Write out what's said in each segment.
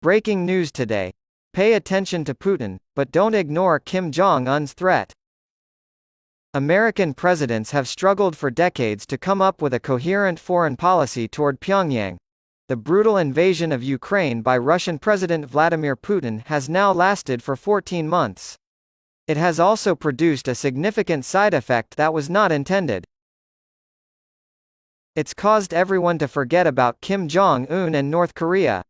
Breaking news today. Pay attention to Putin, but don't ignore Kim Jong-un's threat. American presidents have struggled for decades to come up with a coherent foreign policy toward Pyongyang. The brutal invasion of Ukraine by Russian President Vladimir Putin has now lasted for 14 months. It has also produced a significant side effect that was not intended. It's caused everyone to forget about Kim Jong-un and North Korea.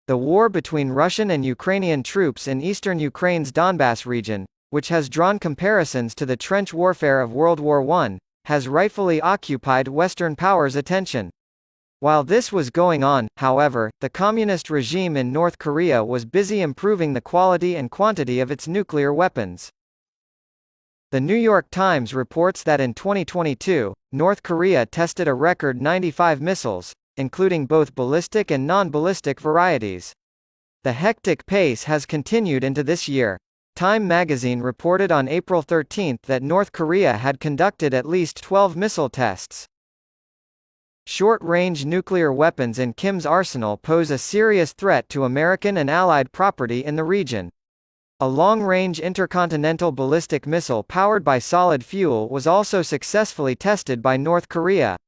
The war between Russian and Ukrainian troops in eastern Ukraine's Donbass region, which has drawn comparisons to the trench warfare of World War I, has rightfully occupied Western powers' attention. While this was going on, however, the communist regime in North Korea was busy improving the quality and quantity of its nuclear weapons. The New York Times reports that in 2022, North Korea tested a record 95 missiles, including both ballistic and non-ballistic varieties. The hectic pace has continued into this year. Time magazine reported on April 13 that North Korea had conducted at least 12 missile tests. Short-range nuclear weapons in Kim's arsenal pose a serious threat to American and Allied property in the region. A long-range intercontinental ballistic missile powered by solid fuel was also successfully tested by North Korea.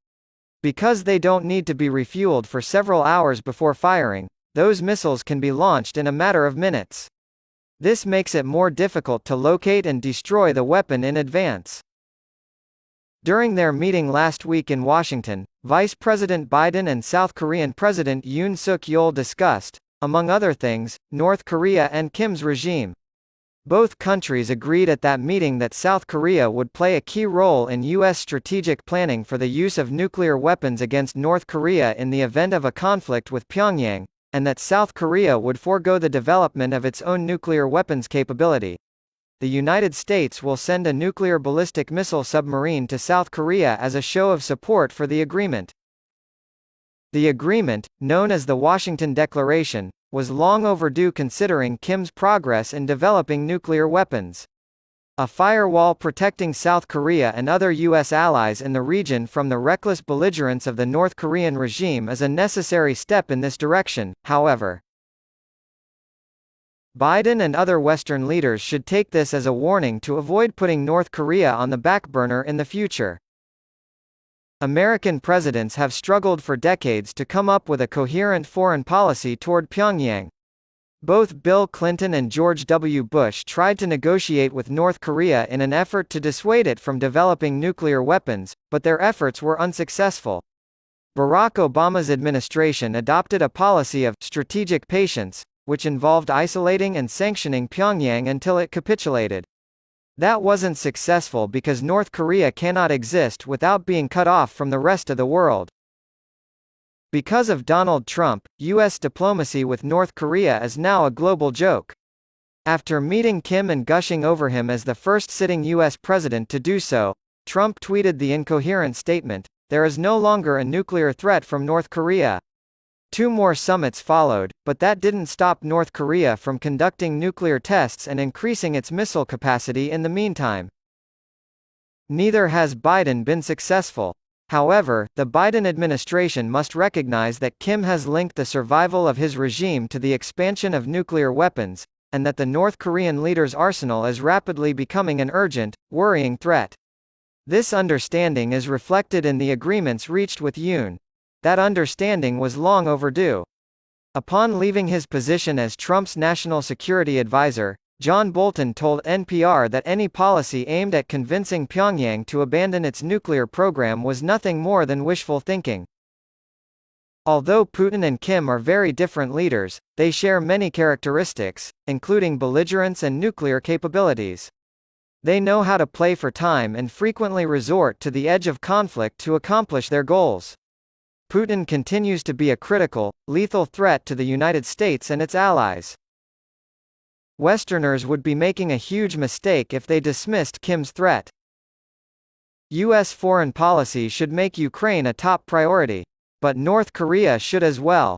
Because they don't need to be refueled for several hours before firing, those missiles can be launched in a matter of minutes. This makes it more difficult to locate and destroy the weapon in advance. During their meeting last week in Washington, Vice President Biden and South Korean President Yoon Suk-yeol discussed, among other things, North Korea and Kim's regime. Both countries agreed at that meeting that South Korea would play a key role in U.S. strategic planning for the use of nuclear weapons against North Korea in the event of a conflict with Pyongyang, and that South Korea would forego the development of its own nuclear weapons capability. The United States will send a nuclear ballistic missile submarine to South Korea as a show of support for the agreement. The agreement, known as the Washington Declaration, was long overdue considering Kim's progress in developing nuclear weapons. A firewall protecting South Korea and other U.S. allies in the region from the reckless belligerence of the North Korean regime is a necessary step in this direction, however. Biden and other Western leaders should take this as a warning to avoid putting North Korea on the back burner in the future. American presidents have struggled for decades to come up with a coherent foreign policy toward Pyongyang. Both Bill Clinton and George W. Bush tried to negotiate with North Korea in an effort to dissuade it from developing nuclear weapons, but their efforts were unsuccessful. Barack Obama's administration adopted a policy of strategic patience, which involved isolating and sanctioning Pyongyang until it capitulated. That wasn't successful because North Korea cannot exist without being cut off from the rest of the world. Because of Donald Trump, U.S. diplomacy with North Korea is now a global joke. After meeting Kim and gushing over him as the first sitting U.S. president to do so, Trump tweeted the incoherent statement, "There is no longer a nuclear threat from North Korea." 2 more summits followed, but that didn't stop North Korea from conducting nuclear tests and increasing its missile capacity in the meantime. Neither has Biden been successful. However, the Biden administration must recognize that Kim has linked the survival of his regime to the expansion of nuclear weapons, and that the North Korean leader's arsenal is rapidly becoming an urgent, worrying threat. This understanding is reflected in the agreements reached with Yoon. That understanding was long overdue. Upon leaving his position as Trump's national security advisor, John Bolton told NPR that any policy aimed at convincing Pyongyang to abandon its nuclear program was nothing more than wishful thinking. Although Putin and Kim are very different leaders, they share many characteristics, including belligerence and nuclear capabilities. They know how to play for time and frequently resort to the edge of conflict to accomplish their goals. Putin continues to be a critical, lethal threat to the United States and its allies. Westerners would be making a huge mistake if they dismissed Kim's threat. U.S. foreign policy should make Ukraine a top priority. But North Korea should as well.